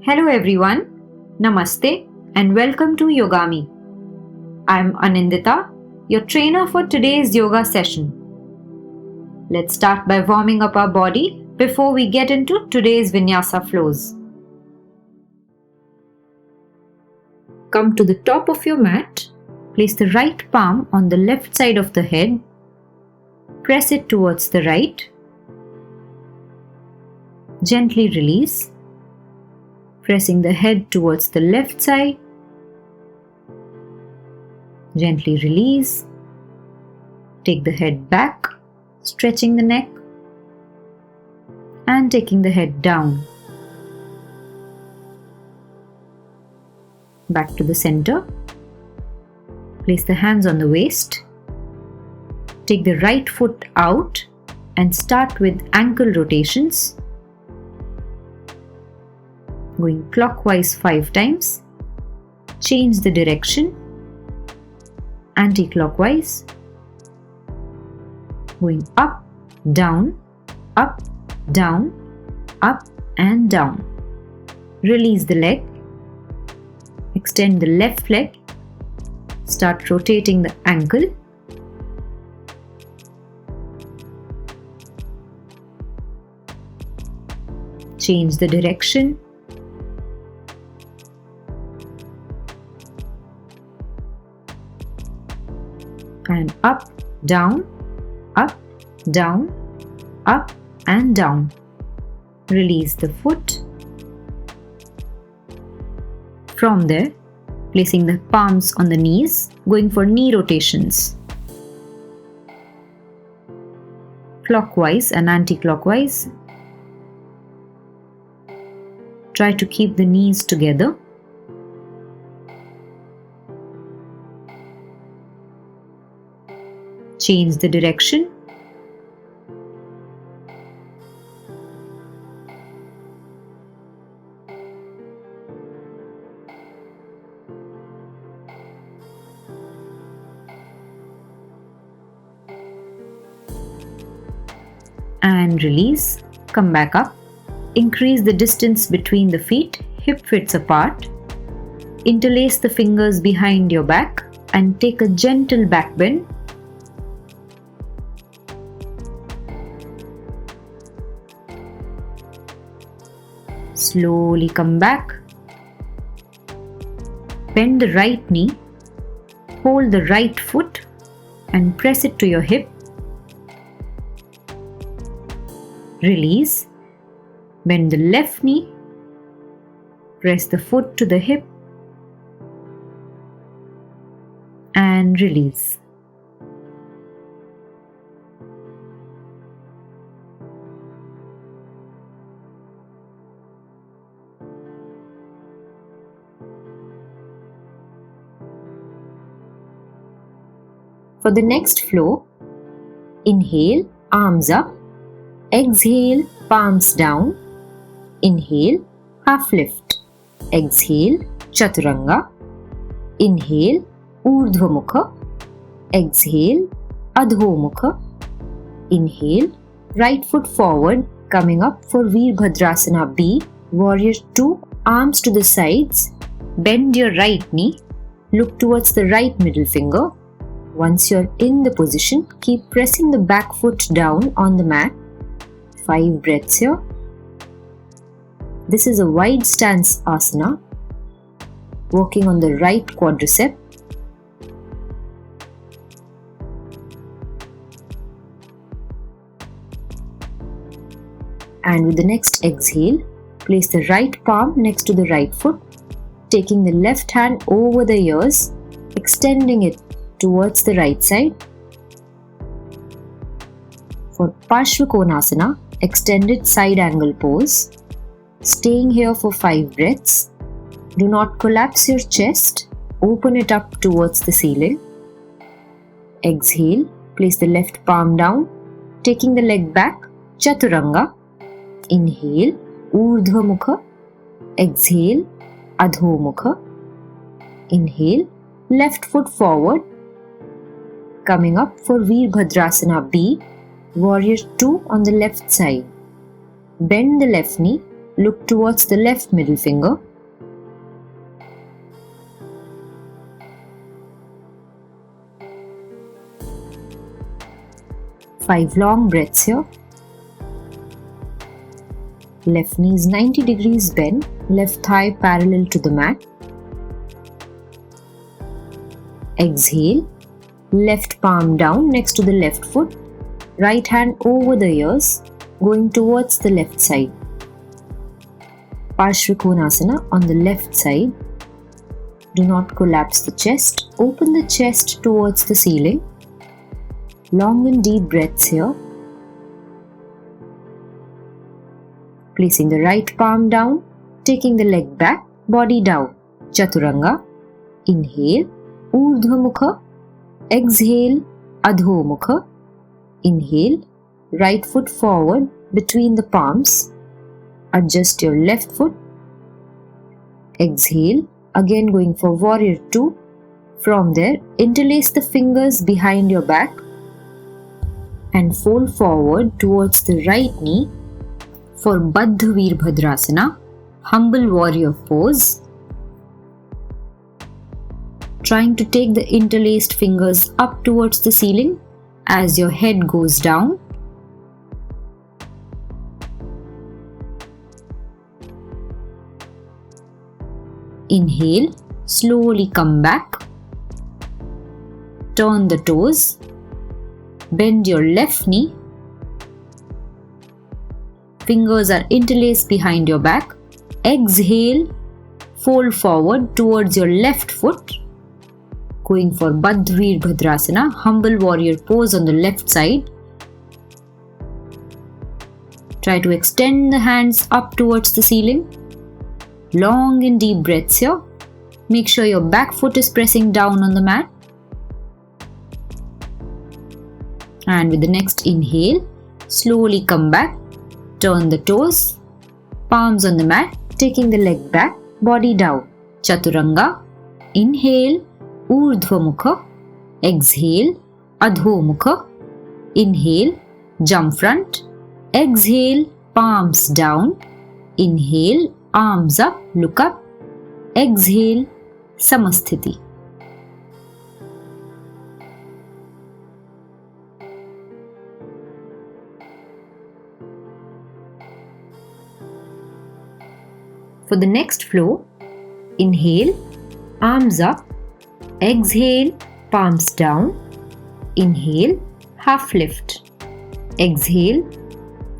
Hello everyone, Namaste and welcome to Yogami. I'm Anindita, your trainer for today's yoga session. Let's start by warming up our body before we get into today's Vinyasa flows. Come to the top of your mat, place the right palm on the left side of the head, press it towards the right, gently release, pressing the head towards the left side, gently release, take the head back, stretching the neck and taking the head down. Back to the center, place the hands on the waist, take the right foot out and start with ankle rotations. Going clockwise 5 times, change the direction, anti-clockwise, going up, down, up, down, up and down. Release the leg, extend the left leg, start rotating the ankle, change the direction, and up, down, up, down, up and down. Release the foot. From there, placing the palms on the knees, going for knee rotations. Clockwise and anti-clockwise. Try to keep the knees together. Change the direction. And release. Come back up. Increase the distance between the feet, hip widths apart. Interlace the fingers behind your back and take a gentle back bend. Slowly come back. Bend the right knee. Hold the right foot and press it to your hip. Release. Bend the left knee. Press the foot to the hip. And release. For the next flow, inhale, arms up, exhale, palms down, inhale, half lift, exhale, chaturanga, inhale, urdhva mukha, exhale, adho mukha, inhale, right foot forward, coming up for Veerbhadrasana B, warrior 2, arms to the sides, bend your right knee, look towards the right middle finger. Once you're in the position, keep pressing the back foot down on the mat. 5 breaths here. This is a wide stance asana, working on the right quadricep. And with the next exhale, place the right palm next to the right foot, taking the left hand over the ears, extending it towards the right side. For Parshvakonasana, extended side angle pose. Staying here for 5 breaths. Do not collapse your chest. Open it up towards the ceiling. Exhale, place the left palm down, taking the leg back, Chaturanga. Inhale, Urdhva Mukha. Exhale, Adho Mukha. Inhale, left foot forward, coming up for Veerbhadrasana B, warrior 2 on the left side. Bend the left knee, look towards the left middle finger. Five long breaths here. Left knee is 90 degrees bent, left thigh parallel to the mat. Exhale, left palm down next to the left foot, right hand over the ears, going towards the left side. Parshvikonasana on the left side. Do not collapse the chest, open the chest towards the ceiling. Long and deep breaths here. Placing the right palm down, taking the leg back, body down. Chaturanga. Inhale, Urdhva Mukha. Exhale, Adho Mukha. Inhale, right foot forward between the palms. Adjust your left foot. Exhale, again going for Warrior 2. From there, interlace the fingers behind your back and fold forward towards the right knee for Baddha Veerbhadrasana, Humble Warrior pose. Trying to take the interlaced fingers up towards the ceiling as your head goes down. Inhale, slowly come back. Turn the toes. Bend your left knee. Fingers are interlaced behind your back. Exhale, fold forward towards your left foot. Going for Baddha Veerbhadrasana, Humble Warrior pose on the left side. Try to extend the hands up towards the ceiling. Long and deep breaths here. Make sure your back foot is pressing down on the mat. And with the next inhale, slowly come back. Turn the toes. Palms on the mat, taking the leg back, body down. Chaturanga. Inhale, Urdhva Mukha. Exhale, Adho Mukha. Inhale, jump front. Exhale, palms down. Inhale, arms up, look up. Exhale, Samasthiti. For the next flow, inhale, arms up. Exhale, palms down. Inhale, half lift. Exhale,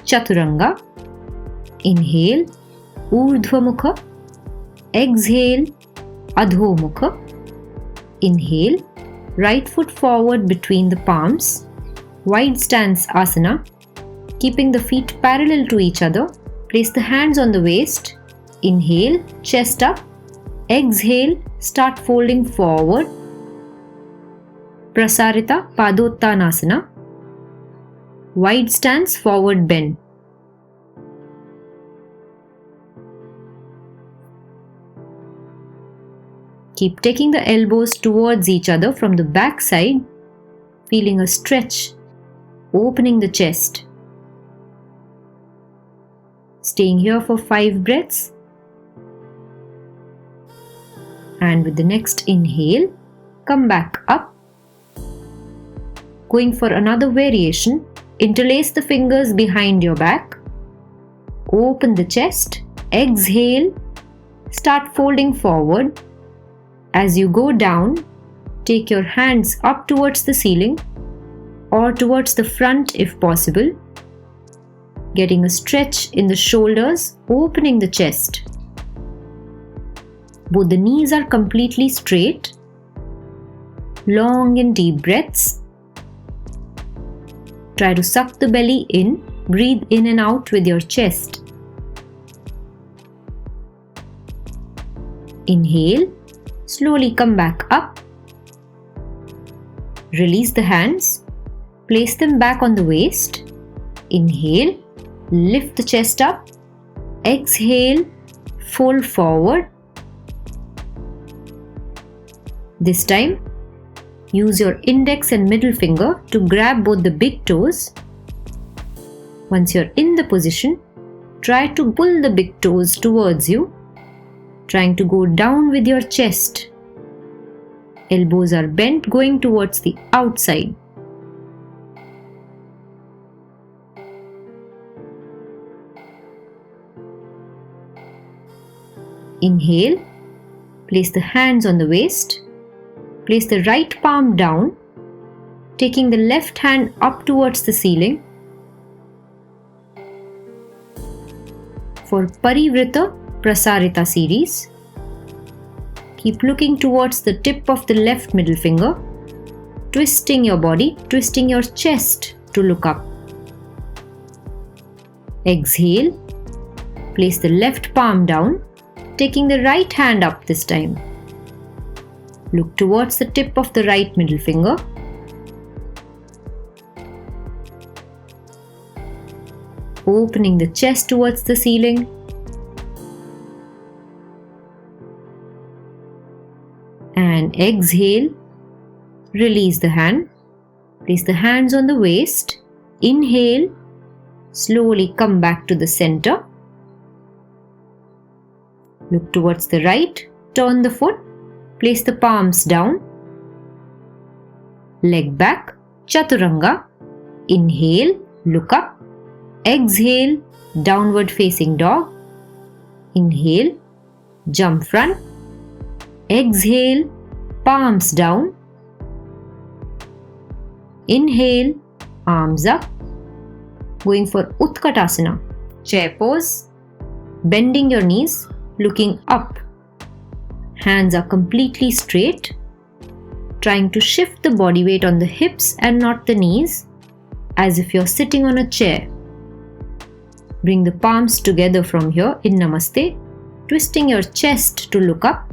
Chaturanga. Inhale, Urdhva Mukha. Exhale, Adho Mukha. Inhale, right foot forward between the palms. Wide stance asana. Keeping the feet parallel to each other. Place the hands on the waist. Inhale, chest up. Exhale, start folding forward. Prasarita Padottanasana. Wide stance, forward bend. Keep taking the elbows towards each other from the back side, feeling a stretch, opening the chest. Staying here for 5 breaths. And with the next inhale, come back up. Going for another variation, interlace the fingers behind your back. Open the chest. Exhale. Start folding forward. As you go down, take your hands up towards the ceiling or towards the front if possible. Getting a stretch in the shoulders, opening the chest. Both the knees are completely straight. Long and deep breaths. Try to suck the belly in. Breathe in and out with your chest. Inhale. Slowly come back up. Release the hands. Place them back on the waist. Inhale. Lift the chest up. Exhale. Fold forward. This time, use your index and middle finger to grab both the big toes. Once you're in the position, try to pull the big toes towards you, trying to go down with your chest. Elbows are bent going towards the outside. Inhale, place the hands on the waist, place the right palm down, taking the left hand up towards the ceiling. For Parivrita Prasarita series, keep looking towards the tip of the left middle finger, twisting your body, twisting your chest to look up. Exhale, place the left palm down, taking the right hand up this time. Look towards the tip of the right middle finger. Opening the chest towards the ceiling. And exhale, release the hand. Place the hands on the waist. Inhale, slowly come back to the center. Look towards the right, turn the foot, place the palms down. Leg back, Chaturanga. Inhale, look up. Exhale, downward facing dog. Inhale, jump front. Exhale, palms down. Inhale, arms up. Going for Utkatasana, chair pose. Bending your knees, looking up. Hands are completely straight. Trying to shift the body weight on the hips and not the knees, as if you're sitting on a chair. Bring the palms together from here in Namaste, twisting your chest to look up.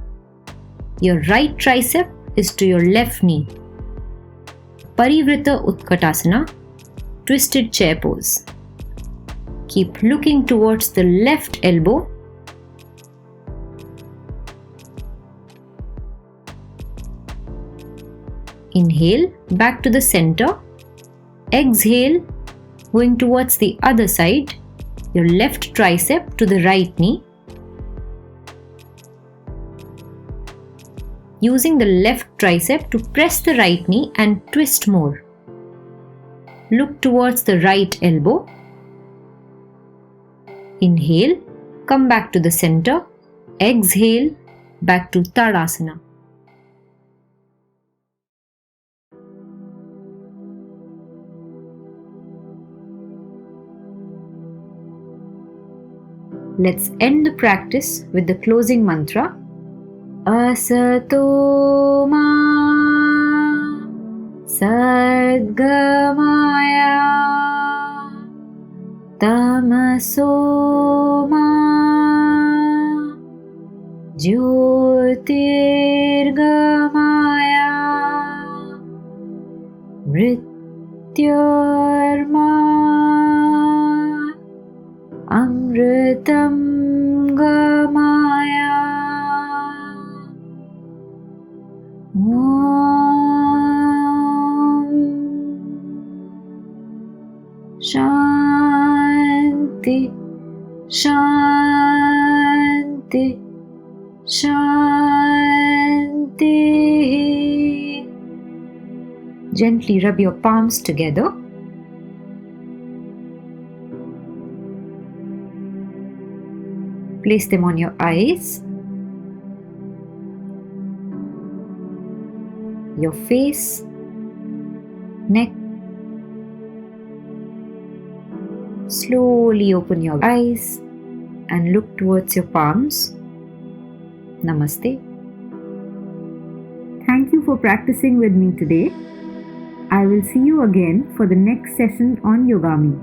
Your right tricep is to your left knee. Parivrita Utkatasana, twisted chair pose. Keep looking towards the left elbow. Inhale, back to the center. Exhale, going towards the other side, your left tricep to the right knee. Using the left tricep to press the right knee and twist more. Look towards the right elbow. Inhale, come back to the center. Exhale, back to Tadasana. Let's end the practice with the closing mantra. Asato ma sadgamaya tamaso ma jyotirgamaya mrityorma amritam gamaya. Om Shanti Shanti Shanti. Gently rub your palms together. Place them on your eyes, your face, neck. Slowly open your eyes and look towards your palms. Namaste. Thank you for practicing with me today. I will see you again for the next session on Yogami.